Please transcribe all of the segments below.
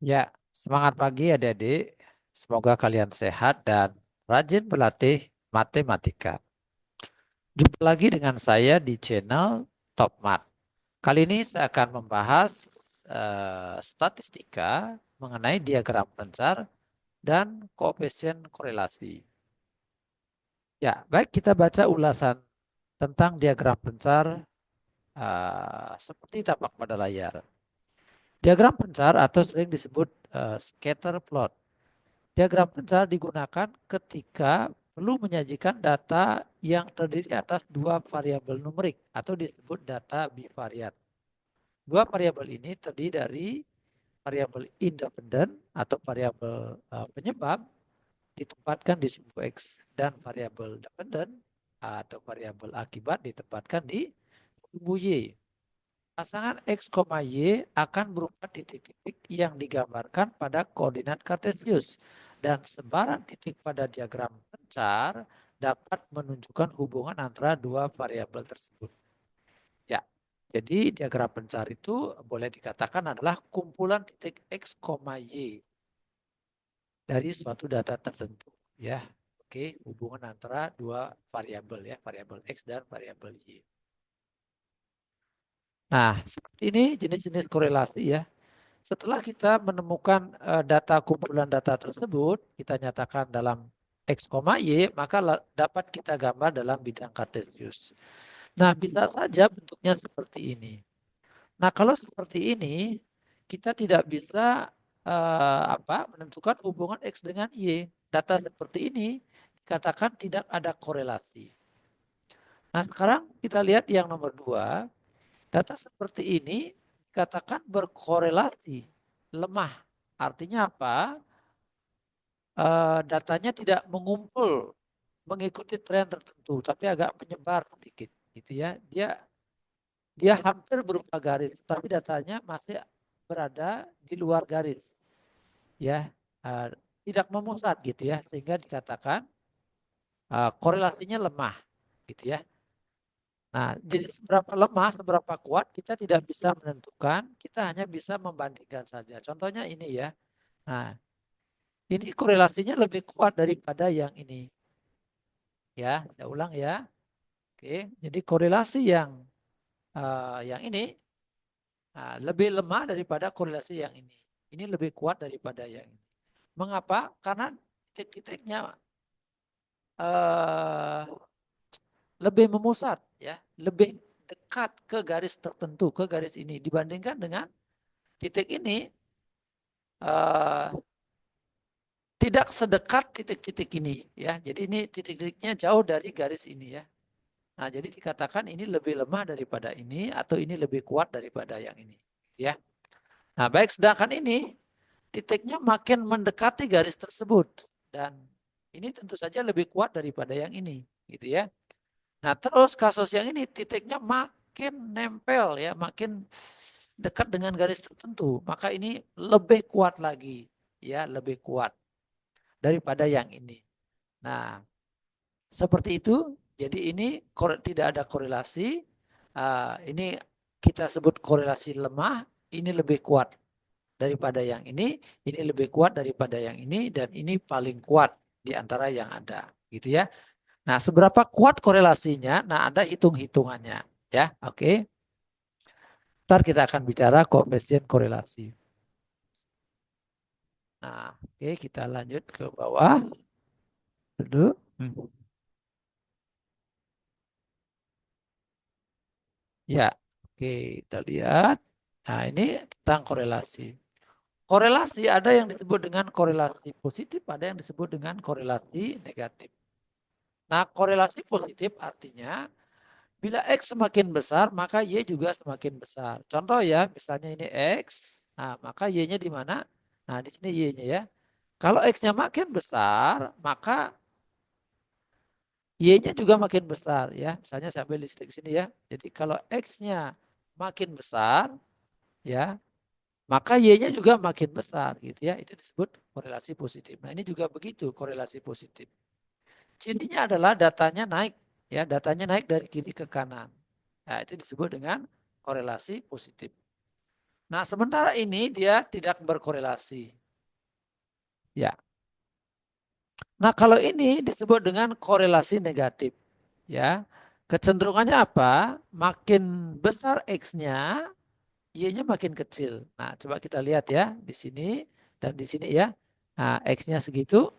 Ya, semangat pagi adik-adik. Semoga kalian sehat dan rajin berlatih matematika. Jumpa lagi dengan saya di channel Top Mat. Kali ini saya akan membahas statistika mengenai diagram pencar dan koefisien korelasi. Ya, baik kita baca ulasan tentang diagram pencar seperti tampak pada layar. Diagram pencar atau sering disebut scatter plot. Diagram pencar digunakan ketika perlu menyajikan data yang terdiri atas dua variabel numerik atau disebut data bivariat. Dua variabel ini terdiri dari variabel independen atau variabel penyebab ditempatkan di sumbu X dan variabel dependen atau variabel akibat ditempatkan di sumbu Y. Pasangan X, Y akan berupa titik-titik yang digambarkan pada koordinat kartesius dan sebaran titik pada diagram pencar dapat menunjukkan hubungan antara dua variabel tersebut. Ya, jadi diagram pencar itu boleh dikatakan adalah kumpulan titik X, Y dari suatu data tertentu. Ya, oke, hubungan antara dua variabel ya, variabel X dan variabel Y. Nah, seperti ini jenis-jenis korelasi ya. Setelah kita menemukan data kumpulan data tersebut, kita nyatakan dalam X, Y, maka dapat kita gambar dalam bidang kartesius. Nah, bisa saja bentuknya seperti ini. Nah, kalau seperti ini, kita tidak bisa menentukan hubungan X dengan Y. Data seperti ini dikatakan tidak ada korelasi. Nah, sekarang kita lihat yang nomor 2. Data seperti ini dikatakan berkorelasi, lemah. Artinya apa? Datanya tidak mengumpul mengikuti tren tertentu, tapi agak menyebar sedikit, gitu ya. Dia hampir berupa garis, tapi datanya masih berada di luar garis, ya. Tidak memusat gitu ya, sehingga dikatakan korelasinya lemah, gitu ya. Nah, jadi seberapa lemah, seberapa kuat kita tidak bisa menentukan, kita hanya bisa membandingkan saja. Contohnya ini ya. Nah, ini korelasinya lebih kuat daripada yang ini. Ya, saya ulang ya. Oke, jadi korelasi yang ini lebih lemah daripada korelasi yang ini. Ini lebih kuat daripada yang ini. Mengapa? Karena titik-titiknya uh, lebih memusat, ya, lebih dekat ke garis tertentu, ke garis ini dibandingkan dengan titik ini uh, tidak sedekat titik-titik ini, ya. Jadi ini titik-titiknya jauh dari garis ini, ya. Nah, jadi dikatakan ini lebih lemah daripada ini atau ini lebih kuat daripada yang ini, ya. Nah, baik, sedangkan ini titiknya makin mendekati garis tersebut dan ini tentu saja lebih kuat daripada yang ini, gitu ya. Nah, terus kasus yang ini titiknya makin nempel ya, makin dekat dengan garis tertentu, maka ini lebih kuat lagi, ya, lebih kuat daripada yang ini. Nah, seperti itu. Jadi ini tidak ada korelasi. Ini kita sebut korelasi lemah. Ini lebih kuat daripada yang ini lebih kuat daripada yang ini, dan ini paling kuat di antara yang ada, gitu ya. Nah, seberapa kuat korelasinya? Nah, ada hitung-hitungannya, ya. Oke. Ntar kita akan bicara koefisien korelasi. Nah, oke, kita lanjut ke bawah dulu. Ya, oke, kita lihat. Nah, ini tentang korelasi. Korelasi ada yang disebut dengan korelasi positif, ada yang disebut dengan korelasi negatif. Nah, korelasi positif artinya bila X semakin besar, maka Y juga semakin besar. Contoh ya, misalnya ini X, nah maka Y-nya di mana? Nah, di sini Y-nya ya. Kalau X-nya makin besar, maka Y-nya juga makin besar ya. Misalnya saya ambil listrik sini ya. Jadi kalau X-nya makin besar, ya, maka Y-nya juga makin besar gitu ya. Itu disebut korelasi positif. Nah, ini juga begitu korelasi positif. Cirinya adalah datanya naik, ya, datanya naik dari kiri ke kanan. Nah, itu disebut dengan korelasi positif. Nah, sementara ini dia tidak berkorelasi. Ya. Nah, kalau ini disebut dengan korelasi negatif. Ya. Kecenderungannya apa? Makin besar X-nya, Y-nya makin kecil. Nah, coba kita lihat ya di sini dan di sini ya. Nah, X-nya segitu.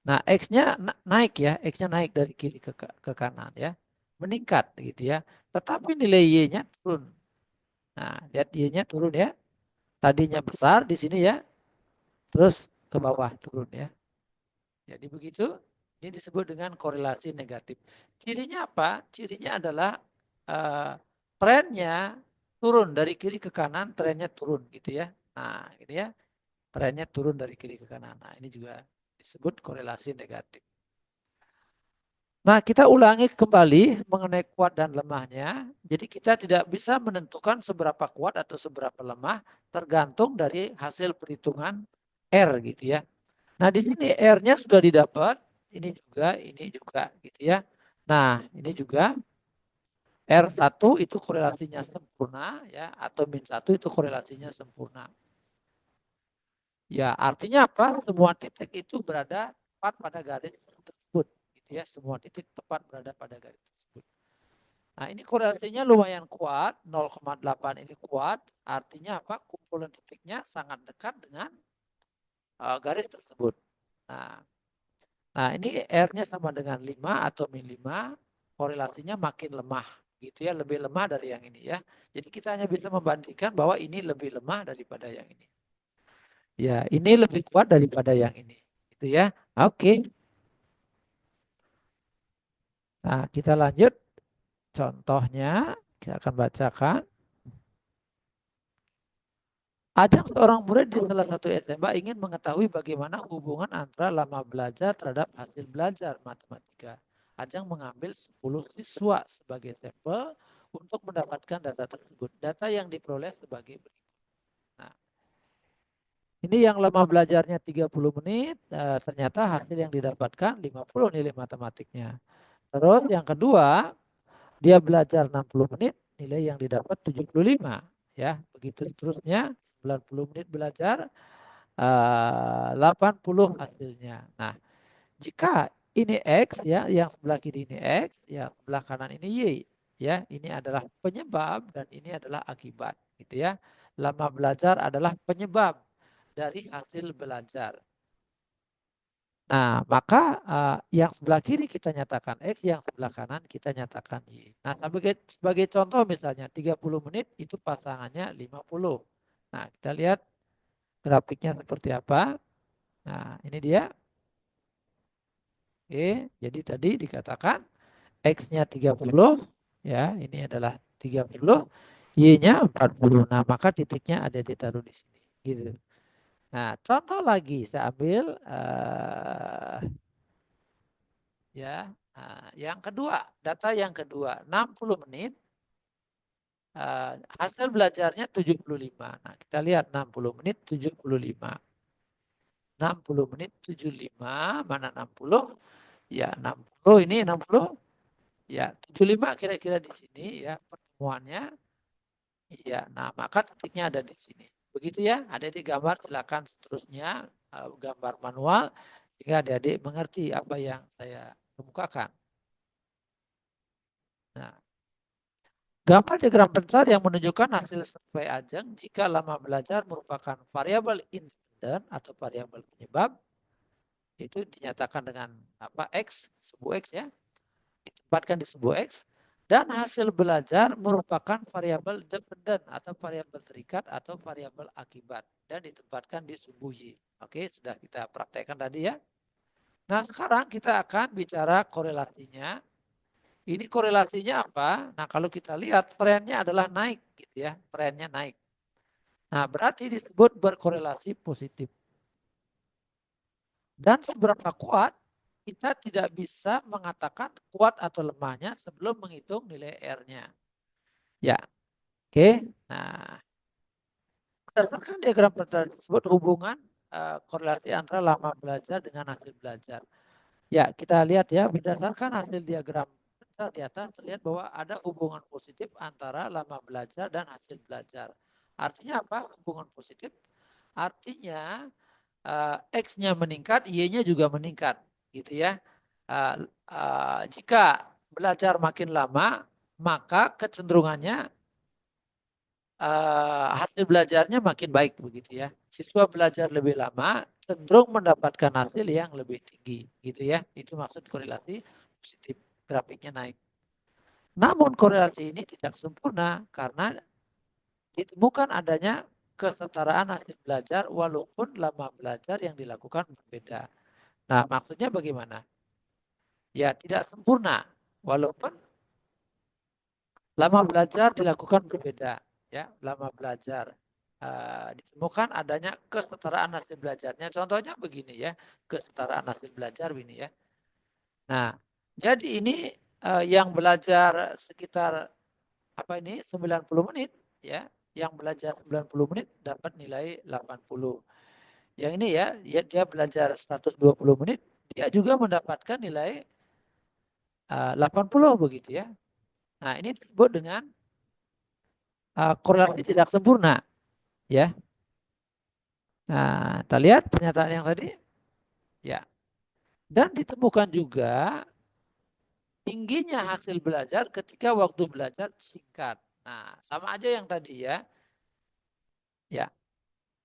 Nah, X-nya naik ya, X-nya naik dari kiri ke kanan ya. Meningkat gitu ya. Tetapi nilai Y-nya turun. Nah, lihat Y-nya turun ya. Tadinya besar di sini ya, terus ke bawah turun ya. Jadi begitu, ini disebut dengan korelasi negatif. Cirinya apa? Cirinya adalah uh, trennya turun dari kiri ke kanan, trennya turun gitu ya. Nah, ini ya, trennya turun dari kiri ke kanan. Nah, ini juga disebut korelasi negatif. Nah, kita ulangi kembali mengenai kuat dan lemahnya. Jadi kita tidak bisa menentukan seberapa kuat atau seberapa lemah tergantung dari hasil perhitungan R gitu ya. Nah, di sini R-nya sudah didapat, ini juga gitu ya. Nah, ini juga R1 itu korelasinya sempurna ya atau min 1 itu korelasinya sempurna. Ya, artinya apa? Semua titik itu berada tepat pada garis tersebut gitu ya. Semua titik tepat berada pada garis tersebut. Nah, ini korelasinya lumayan kuat, 0,8 ini kuat. Artinya apa? Kumpulan titiknya sangat dekat dengan garis tersebut. Nah, Nah, ini R-nya sama dengan 5 atau min 5, korelasinya makin lemah. Gitu ya, lebih lemah dari yang ini ya. Jadi kita hanya bisa membandingkan bahwa ini lebih lemah daripada yang ini. Ya, ini lebih kuat daripada yang ini. Gitu ya. Oke. Nah, kita lanjut. Contohnya, kita akan bacakan. Ajang seorang murid di salah satu SMA ingin mengetahui bagaimana hubungan antara lama belajar terhadap hasil belajar matematika. Ajang mengambil 10 siswa sebagai sampel untuk mendapatkan data tersebut. Data yang diperoleh sebagai berikut. Nah, ini yang lama belajarnya 30 menit, ternyata hasil yang didapatkan 50 nilai matematiknya. Terus yang kedua, dia belajar 60 menit, nilai yang didapat 75. Ya, begitu seterusnya, 90 menit belajar, 80 hasilnya. Nah, jika ini X ya, yang sebelah kiri ini X, yang sebelah kanan ini Y, ya, ini adalah penyebab dan ini adalah akibat, gitu ya. Lama belajar adalah penyebab dari hasil belajar. Nah, maka yang sebelah kiri kita nyatakan X, yang sebelah kanan kita nyatakan Y. Nah, sebagai contoh misalnya 30 menit itu pasangannya 50. Nah, kita lihat grafiknya seperti apa. Nah, ini dia. Oke, jadi tadi dikatakan X-nya 30, ya, ini adalah 30, Y-nya 40. Nah, maka titiknya ada ditaruh di sini. Gitu. Nah, contoh lagi saya ambil ya. Nah, yang kedua, data yang kedua, 60 menit hasil belajarnya 75. Nah, kita lihat 60 menit 75. 60 menit 75, mana 60? Ya, 60 ini 60. Ya, 75 kira-kira di sini ya pertemuannya. Iya, nah maka titiknya ada di sini. Begitu ya, ada di gambar, silakan seterusnya gambar manual sehingga adik-adik mengerti apa yang saya kemukakan. Nah, gambar diagram besar yang menunjukkan hasil survei Ajeng jika lama belajar merupakan variabel independen atau variabel penyebab, itu dinyatakan dengan apa X, sebuah X ya, ditempatkan di sebuah X, dan hasil belajar merupakan variabel dependen atau variabel terikat atau variabel akibat dan ditempatkan di sumbu Y. Oke, sudah kita praktekkan tadi ya. Nah, sekarang kita akan bicara korelasinya. Ini korelasinya apa? Nah, kalau kita lihat trennya adalah naik gitu ya, trennya naik. Nah, berarti disebut berkorelasi positif. Dan seberapa kuat kita tidak bisa mengatakan kuat atau lemahnya sebelum menghitung nilai R-nya. Ya, oke. Nah, berdasarkan diagram tersebut hubungan korelasi antara lama belajar dengan hasil belajar. Ya, kita lihat ya, berdasarkan hasil diagram di atas terlihat bahwa ada hubungan positif antara lama belajar dan hasil belajar. Artinya apa? Hubungan positif artinya X-nya meningkat, Y-nya juga meningkat, gitu ya. Jika belajar makin lama, maka kecenderungannya hasil belajarnya makin baik, begitu ya. Siswa belajar lebih lama, cenderung mendapatkan hasil yang lebih tinggi, gitu ya. Itu maksud korelasi positif, grafiknya naik. Namun korelasi ini tidak sempurna karena ditemukan adanya kesetaraan hasil belajar walaupun lama belajar yang dilakukan berbeda. Nah, maksudnya bagaimana? Ya, tidak sempurna walaupun lama belajar dilakukan berbeda, ya, lama belajar. Ditemukan adanya kesetaraan hasil belajarnya. Contohnya begini ya, kesetaraan hasil belajar ini ya. Nah, jadi ini yang belajar sekitar apa ini 90 menit ya, yang belajar 90 menit dapat nilai 80. Yang ini ya, dia belajar 120 menit, dia juga mendapatkan nilai 80 begitu ya. Nah, ini disebut dengan korelasi tidak sempurna ya. Nah, kita lihat pernyataan yang tadi ya. Dan ditemukan juga tingginya hasil belajar ketika waktu belajar singkat. Nah, sama aja yang tadi ya. Ya,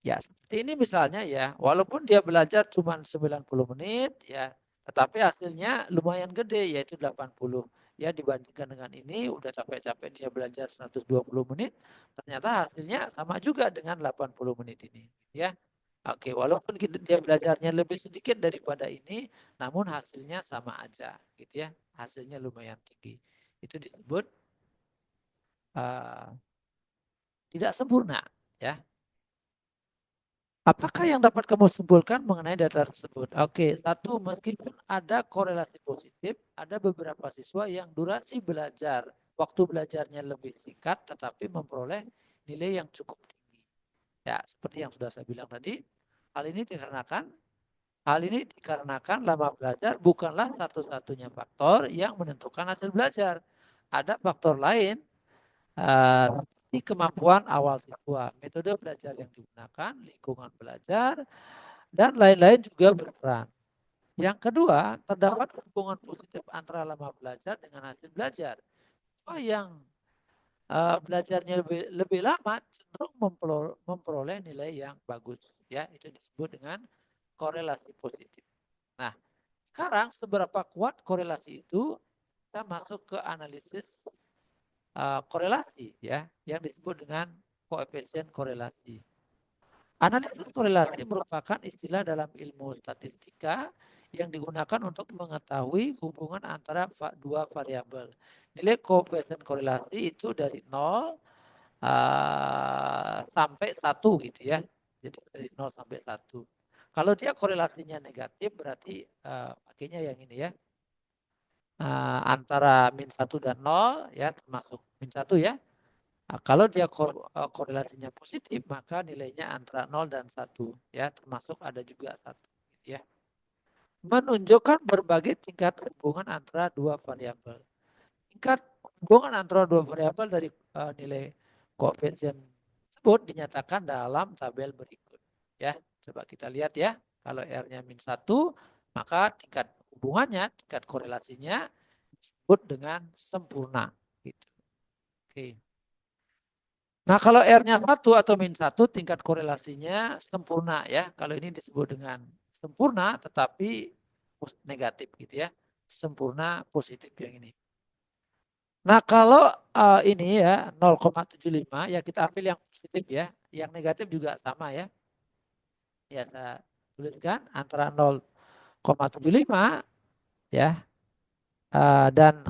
ya, seperti ini misalnya ya, walaupun dia belajar cuma 90 menit ya, tetapi hasilnya lumayan gede yaitu 80. Ya dibandingkan dengan ini udah capek-capek dia belajar 120 menit, ternyata hasilnya sama juga dengan 80 menit ini ya. Oke, walaupun dia belajarnya lebih sedikit daripada ini, namun hasilnya sama aja gitu ya. Hasilnya lumayan tinggi. Itu disebut uh, tidak sempurna ya. Apakah yang dapat kamu simpulkan mengenai data tersebut? Oke, satu, meskipun ada korelasi positif, ada beberapa siswa yang durasi belajar, waktu belajarnya lebih singkat, tetapi memperoleh nilai yang cukup tinggi. Ya, seperti yang sudah saya bilang tadi, hal ini dikarenakan lama belajar bukanlah satu-satunya faktor yang menentukan hasil belajar. Ada faktor lain, seperti kemampuan awal siswa, metode belajar yang digunakan, lingkungan belajar, dan lain-lain juga berperan. Yang kedua, terdapat hubungan positif antara lama belajar dengan hasil belajar. Yang belajarnya lebih lama cenderung memperoleh nilai yang bagus. Ya, itu disebut dengan korelasi positif. Nah, sekarang seberapa kuat korelasi itu? Kita masuk ke analisis korelasi ya, yang disebut dengan koefisien korelasi. Analisis korelasi merupakan istilah dalam ilmu statistika yang digunakan untuk mengetahui hubungan antara dua variabel. Nilai koefisien korelasi itu dari 0 sampai 1 gitu ya. Jadi dari 0 sampai 1. Kalau dia korelasinya negatif berarti pakainya yang ini ya. Antara min 1 dan 0 ya, termasuk min 1 ya. Nah, kalau dia korelasinya positif, maka nilainya antara 0 dan 1 ya, termasuk ada juga 1 ya. Menunjukkan berbagai tingkat hubungan antara dua variabel. Tingkat hubungan antara dua variabel dari nilai koefisien tersebut dinyatakan dalam tabel berikut ya. Coba kita lihat ya. Kalau R-nya min 1, maka tingkat hubungannya, tingkat korelasinya disebut dengan sempurna gitu. Oke. Nah, kalau R-nya 1 atau min 1 tingkat korelasinya sempurna ya. Kalau ini disebut dengan sempurna tetapi negatif gitu ya. Sempurna positif yang ini. Nah, kalau ini ya 0,75 ya kita ambil yang positif ya. Yang negatif juga sama ya. Ya saya tuliskan antara 0,75 ya dan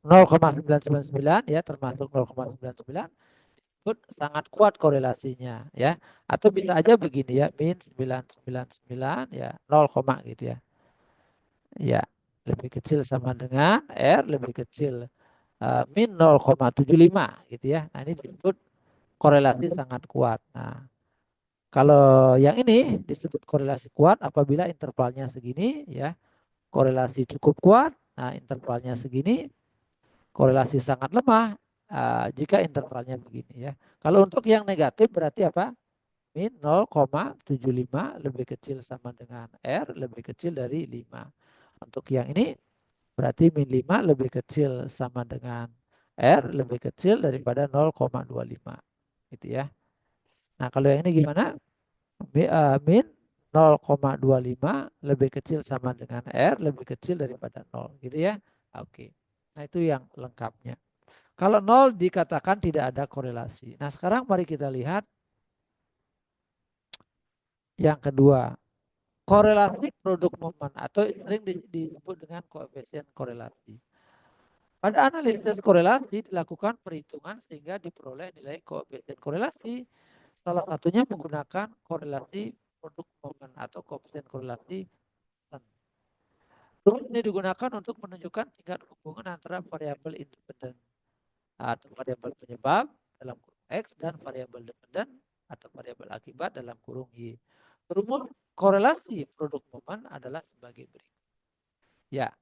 0,999 ya termasuk 0,99 disebut sangat kuat korelasinya ya. Atau bisa aja begini ya, min 999 ya 0, gitu ya. Ya, lebih kecil sama dengan R lebih kecil min 0,75 gitu ya. Nah, ini disebut korelasi sangat kuat. Nah, kalau yang ini disebut korelasi kuat apabila intervalnya segini ya. Korelasi cukup kuat. Nah, intervalnya segini. Korelasi sangat lemah. jika intervalnya begini ya. Kalau untuk yang negatif berarti apa? Min 0,75 lebih kecil sama dengan R lebih kecil dari 5. Untuk yang ini berarti min 5 lebih kecil sama dengan R lebih kecil daripada 0,25. Gitu ya. Nah, kalau yang ini gimana? Min 0,25 lebih kecil sama dengan R lebih kecil daripada 0. Gitu ya. Oke. Nah, itu yang lengkapnya. Kalau 0 dikatakan tidak ada korelasi. Nah, sekarang mari kita lihat yang kedua. Korelasi produk momen atau sering disebut dengan koefisien korelasi. Pada analisis korelasi dilakukan perhitungan sehingga diperoleh nilai koefisien korelasi. Salah satunya menggunakan korelasi produk momen atau koefisien korelasi. Rumus ini digunakan untuk menunjukkan tingkat hubungan antara variabel independen atau variabel penyebab dalam kurung X dan variabel dependen atau variabel akibat dalam kurung Y. Rumus korelasi produk momen adalah sebagai berikut. Ya,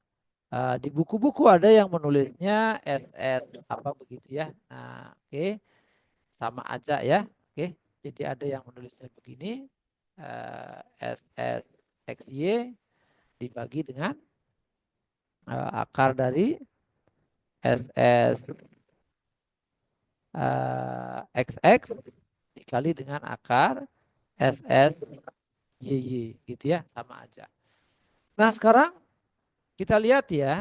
di buku-buku ada yang menulisnya SS apa begitu ya. Nah, oke, sama aja ya. Oke, jadi ada yang menulisnya begini, SS XY dibagi dengan akar dari SS XX dikali dengan akar SS YY gitu ya, sama aja. Nah, sekarang kita lihat ya,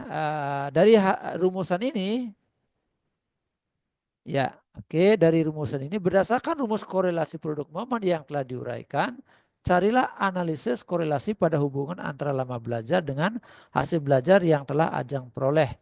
dari rumusan ini. Ya, oke. Dari rumusan ini berdasarkan rumus korelasi produk momen yang telah diuraikan, carilah analisis korelasi pada hubungan antara lama belajar dengan hasil belajar yang telah Ajeng peroleh.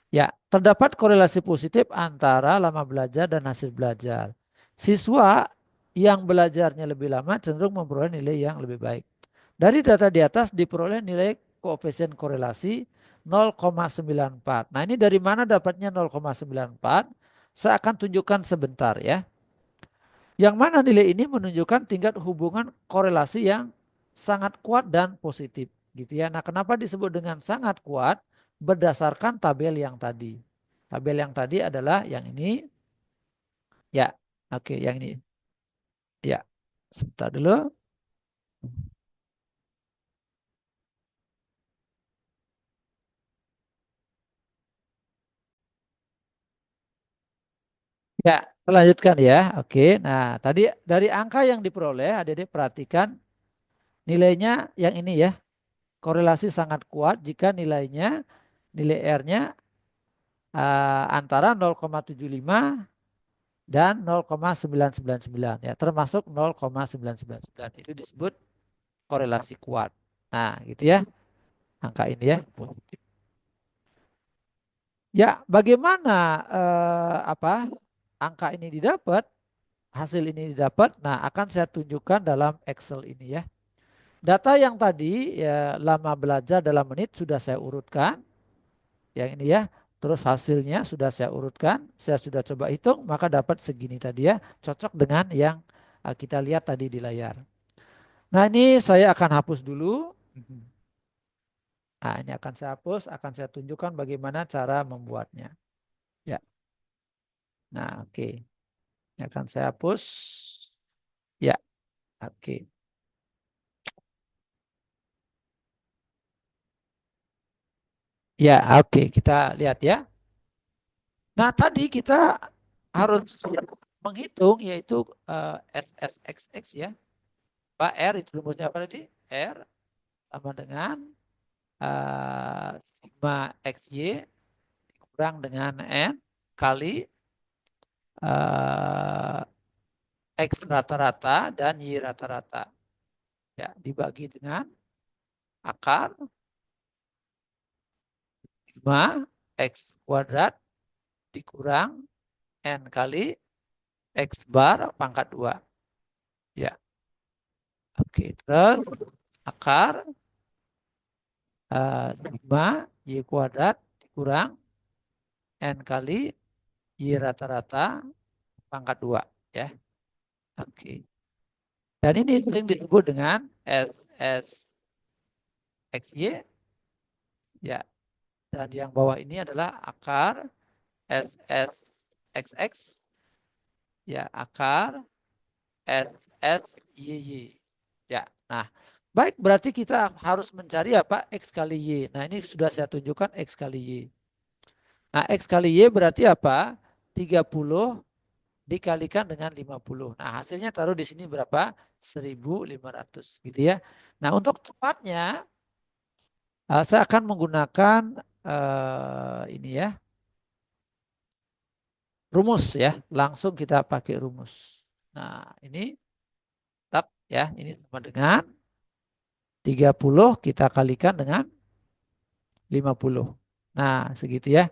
Ya, terdapat korelasi positif antara lama belajar dan hasil belajar. Siswa yang belajarnya lebih lama cenderung memperoleh nilai yang lebih baik. Dari data di atas diperoleh nilai koefisien korelasi 0,94. Nah, ini dari mana dapatnya 0,94? Saya akan tunjukkan sebentar ya. Yang mana nilai ini menunjukkan tingkat hubungan korelasi yang sangat kuat dan positif gitu ya. Nah, kenapa disebut dengan sangat kuat? Berdasarkan tabel yang tadi. Tabel yang tadi adalah yang ini. Ya, oke, yang ini. Ya, sebentar dulu. Ya, lanjutkan ya. Oke, nah tadi dari angka yang diperoleh, adik-adik perhatikan nilainya yang ini ya. Korelasi sangat kuat jika nilai R-nya antara 0,75 dan 0,999 ya, termasuk 0,999 itu disebut korelasi kuat. Nah, gitu ya, angka ini ya positif. Ya, bagaimana angka ini didapat, hasil ini didapat? Nah, akan saya tunjukkan dalam Excel ini ya. Data yang tadi ya lama belajar dalam menit sudah saya urutkan, yang ini ya. Terus hasilnya sudah saya urutkan, saya sudah coba hitung, maka dapat segini tadi ya, cocok dengan yang kita lihat tadi di layar. Nah, ini saya akan hapus dulu. Nah, ini akan saya hapus, akan saya tunjukkan bagaimana cara membuatnya. Ya, nah oke. Ini akan saya hapus. Ya, oke. Ya, oke. Kita lihat ya. Nah, tadi kita harus menghitung yaitu SSXX ya. Pak R itu rumusnya apa tadi? R sama dengan sigma XY kurang dengan N kali eh, X rata-rata dan Y rata-rata. Ya, dibagi dengan akar 5 X kuadrat dikurang N kali X bar pangkat 2. Ya, oke. Terus akar sigma Y kuadrat dikurang N kali Y rata-rata pangkat 2. Ya, oke. Dan ini sering disebut dengan SSXY. Ya, dan yang bawah ini adalah akar SSXY XX ya akar SSYY. Ya. Nah, baik berarti kita harus mencari apa? X kali Y. Nah, ini sudah saya tunjukkan X kali Y. Nah, X kali Y berarti apa? 30 dikalikan dengan 50. Nah, hasilnya taruh di sini berapa? 1.500 gitu ya. Nah, untuk cepatnya saya akan menggunakan ini ya, rumus ya. Langsung kita pakai rumus. Nah, ini tak ya, ini sama dengan 30 kita kalikan dengan 50. Nah, segitu ya.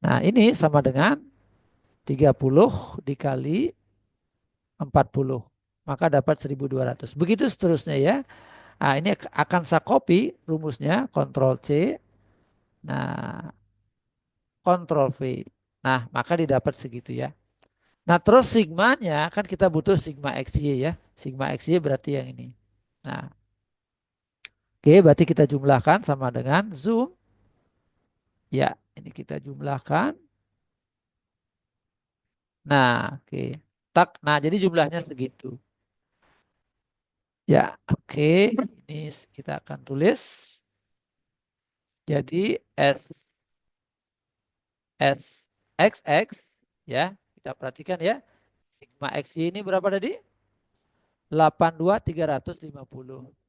Nah, ini sama dengan 30 dikali 40. Maka dapat 1.200. Begitu seterusnya ya. Nah, ini akan saya copy rumusnya, Ctrl C. Nah, Ctrl V. Nah, maka didapat segitu ya. Nah, terus sigmanya kan kita butuh sigma XY ya. Sigma XY berarti yang ini. Nah, oke, berarti kita jumlahkan sama dengan zoom. Ya, ini kita jumlahkan. Nah, oke. Tak. Nah, jadi jumlahnya segitu. Ya, oke. Ini kita akan tulis. Jadi S X X ya. Kita perhatikan ya. Sigma XY ini berapa tadi? 82.350.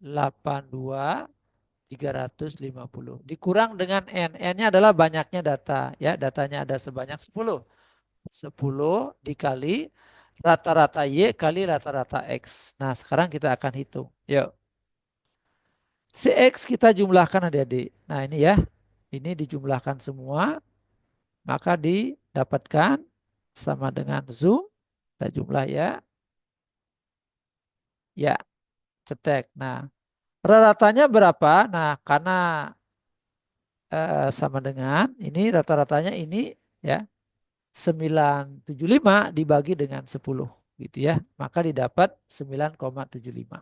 82.350. Dikurang dengan N. N-nya adalah banyaknya data. Ya, datanya ada sebanyak 10. 10 dikali rata-rata Y kali rata-rata X. Nah, sekarang kita akan hitung. Yuk. Si X kita jumlahkan adik-adik. Nah, ini ya. Ini dijumlahkan semua. Maka didapatkan sama dengan zoom. Kita jumlah ya. Ya, cetek. Nah, rata-ratanya berapa? Nah, karena sama dengan ini rata-ratanya ini ya 975 dibagi dengan 10 gitu ya. Maka didapat 9,75.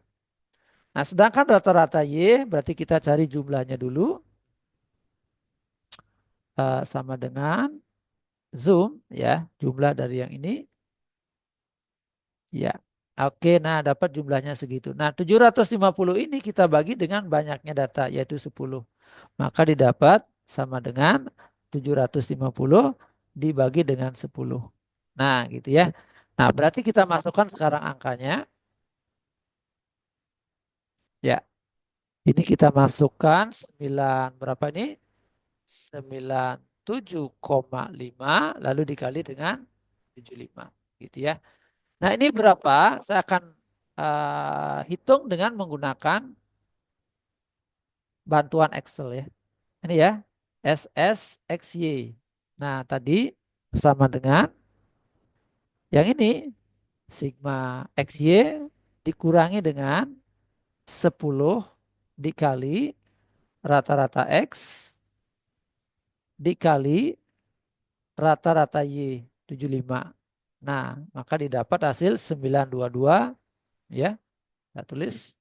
Nah, sedangkan rata-rata Y berarti kita cari jumlahnya dulu sama dengan zoom ya, jumlah dari yang ini ya. Oke, nah dapat jumlahnya segitu. Nah, 750 ini kita bagi dengan banyaknya data yaitu 10. Maka didapat sama dengan 750 dibagi dengan 10. Nah, gitu ya. Nah, berarti kita masukkan sekarang angkanya. Ya, ini kita masukkan 9 berapa ini? 97,5 lalu dikali dengan 75 gitu ya. Nah, ini berapa? Saya akan hitung dengan menggunakan bantuan Excel ya. Ini ya, SSXY. Nah, tadi sama dengan yang ini, sigma XY dikurangi dengan 10 dikali rata-rata X dikali rata-rata Y 75. Nah, maka didapat hasil 922 ya. Kita tulis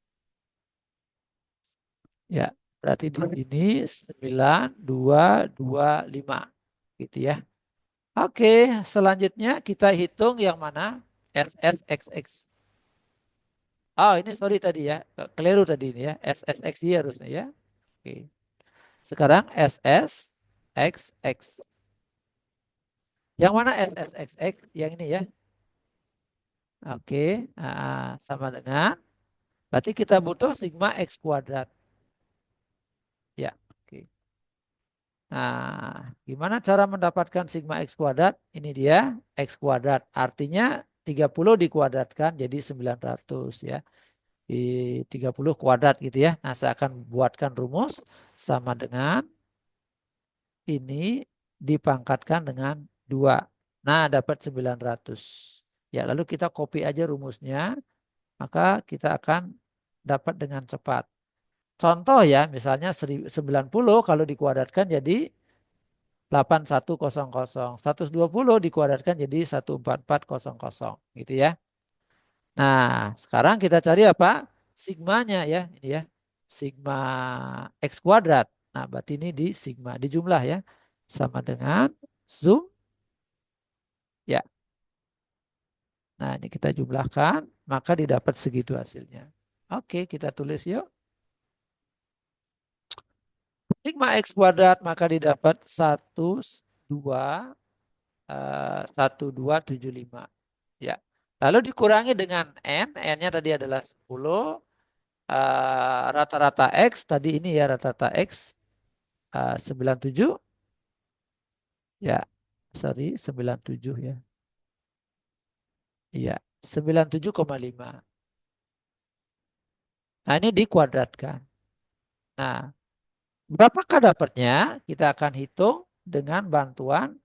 ya. Berarti di sini 9225 gitu ya. Oke, selanjutnya kita hitung yang mana SSXX. Oh, ini sorry tadi ya. Keliru tadi ini ya. SSXY harusnya ya. Oke. Sekarang SSXX. Yang mana SSXX? Yang ini ya. Oke. Sama dengan. Berarti kita butuh sigma X kuadrat. Ya. Oke. Nah, gimana cara mendapatkan sigma X kuadrat? Ini dia X kuadrat. Artinya 30 dikuadratkan jadi 900 ya. Di 30 kuadrat gitu ya. Nah, saya akan buatkan rumus sama dengan ini dipangkatkan dengan 2. Nah, dapat 900. Ya, lalu kita copy aja rumusnya, maka kita akan dapat dengan cepat. Contoh ya, misalnya 90 kalau dikuadratkan jadi 8100. 120 dikuadratkan jadi 14400 gitu ya. Nah, sekarang kita cari apa? Sigmanya ya, ini ya. Sigma X kuadrat. Nah, berarti ini di sigma, di jumlah ya. Sama dengan zoom. Ya, Nah, ini kita jumlahkan, maka didapat segitu hasilnya. Oke, kita tulis yuk. Sigma X kuadrat maka didapat 1,275. Ya. Lalu dikurangi dengan N, N-nya tadi adalah 10, rata-rata X, tadi ini ya rata-rata X 97, ya sorry 97 ya. Iya, 97,5. Nah, ini dikuadratkan. Nah, berapakah dapatnya? Kita akan hitung dengan bantuan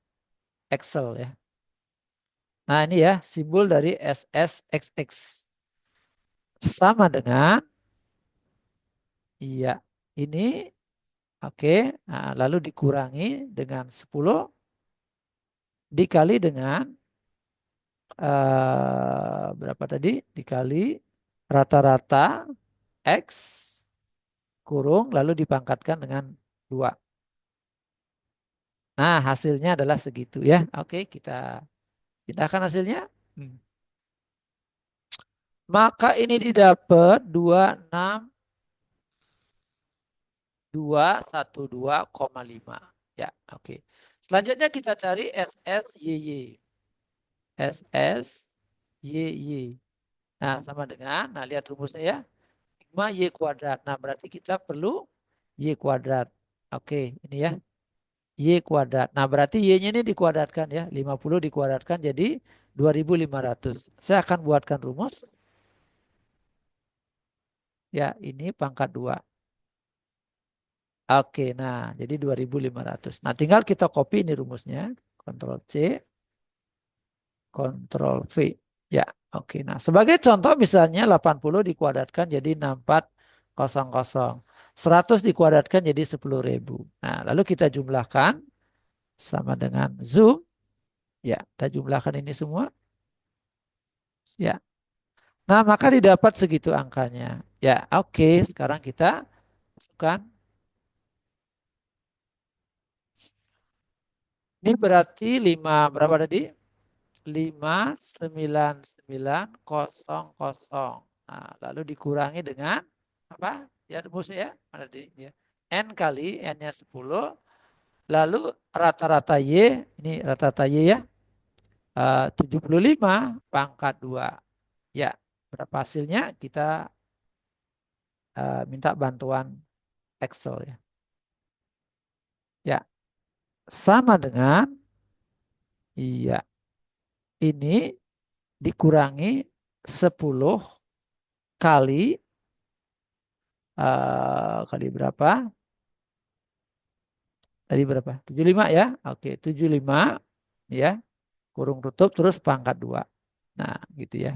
Excel ya. Nah, ini ya simbol dari SSXX. Sama dengan, iya, ini oke. Nah, lalu dikurangi dengan 10 dikali dengan berapa tadi? Dikali rata-rata X kurung lalu dipangkatkan dengan 2. Nah, hasilnya adalah segitu ya. Oke, kita pindahkan hasilnya. Hmm. Maka ini didapat 26.212,5. Ya, oke. Selanjutnya kita cari SSYY. SSYY. Nah, sama dengan, nah lihat rumusnya ya. Sigma Y kuadrat. Nah, berarti kita perlu Y kuadrat. Oke, ini ya. Y kuadrat. Nah, berarti Y-nya ini dikuadratkan ya. 50 dikuadratkan jadi 2.500. Saya akan buatkan rumus. Ya, ini pangkat 2. Oke, nah jadi 2.500. Nah, tinggal kita copy ini rumusnya. Ctrl C, Ctrl V. Ya, oke. Nah, sebagai contoh misalnya 80 dikuadratkan jadi 6400. 100 dikuadratkan jadi 10.000. Nah, lalu kita jumlahkan sama dengan Zoom. Ya, kita jumlahkan ini semua. Ya. Nah, maka didapat segitu angkanya. Ya, oke. Sekarang kita masukkan. Ini berarti 5 berapa tadi? 599,000. Nah, lalu dikurangi dengan apa? Ya, rumusnya ya. Mana tadi? Ya. N kali N-nya 10. Lalu rata-rata Y, ini rata-rata Y ya. 75 pangkat 2. Ya, berapa hasilnya? Kita minta bantuan Excel ya. Ya, sama dengan, iya, ini dikurangi 10 kali kali berapa? Tadi berapa? 75 ya. Oke, 75 ya. Kurung tutup terus pangkat 2. Nah, gitu ya.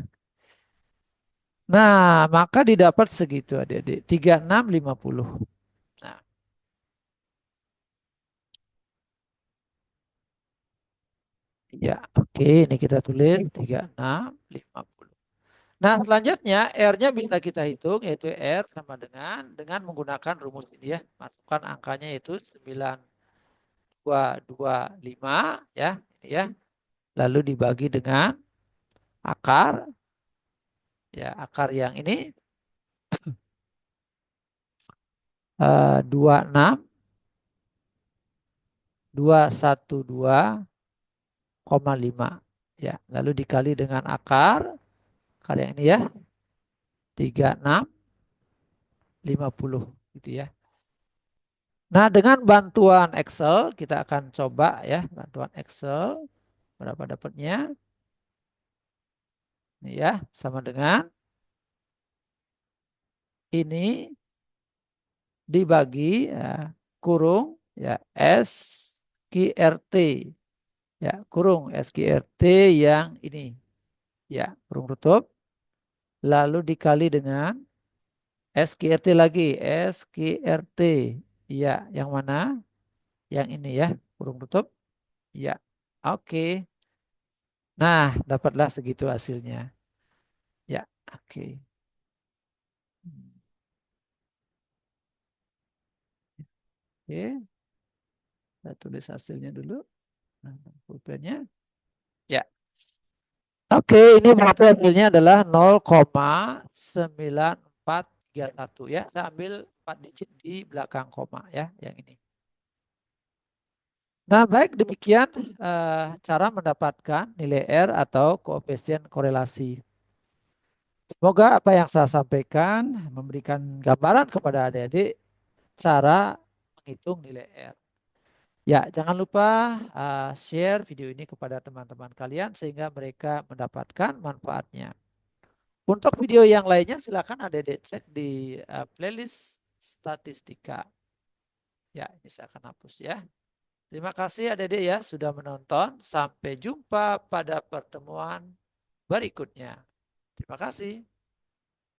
Nah, maka didapat segitu adik-adik. 3650. Nah, ya, oke, ini kita tulis 3650. Nah, selanjutnya R-nya bisa kita hitung yaitu R sama dengan menggunakan rumus ini ya. Masukkan angkanya yaitu 9225 ya, ini ya. Lalu dibagi dengan akar, ya akar yang ini 26.212,5 ya. Lalu dikali dengan akar yang ini ya 3650 gitu ya. Nah, dengan bantuan Excel kita akan coba ya, bantuan Excel berapa dapatnya? Ini ya, sama dengan ini dibagi ya, kurung ya SQRT ya, kurung SQRT yang ini ya, kurung tutup lalu dikali dengan SQRT lagi, SQRT ya, yang mana? Yang ini ya, kurung tutup ya. Oke. Nah, dapatlah segitu hasilnya. Ya, oke. Oke, saya tulis hasilnya dulu. Nah, pulpennya. Ya. Oke, ini berarti hasilnya adalah 0,9431 ya. Saya ambil 4 digit di belakang koma ya, yang ini. Nah, baik demikian cara mendapatkan nilai R atau koefisien korelasi. Semoga apa yang saya sampaikan memberikan gambaran kepada adik-adik cara menghitung nilai R. Ya, jangan lupa share video ini kepada teman-teman kalian sehingga mereka mendapatkan manfaatnya. Untuk video yang lainnya silakan adik-adik cek di playlist statistika. Ya, ini saya akan hapus ya. Terima kasih adik-adik ya sudah menonton. Sampai jumpa pada pertemuan berikutnya. Terima kasih.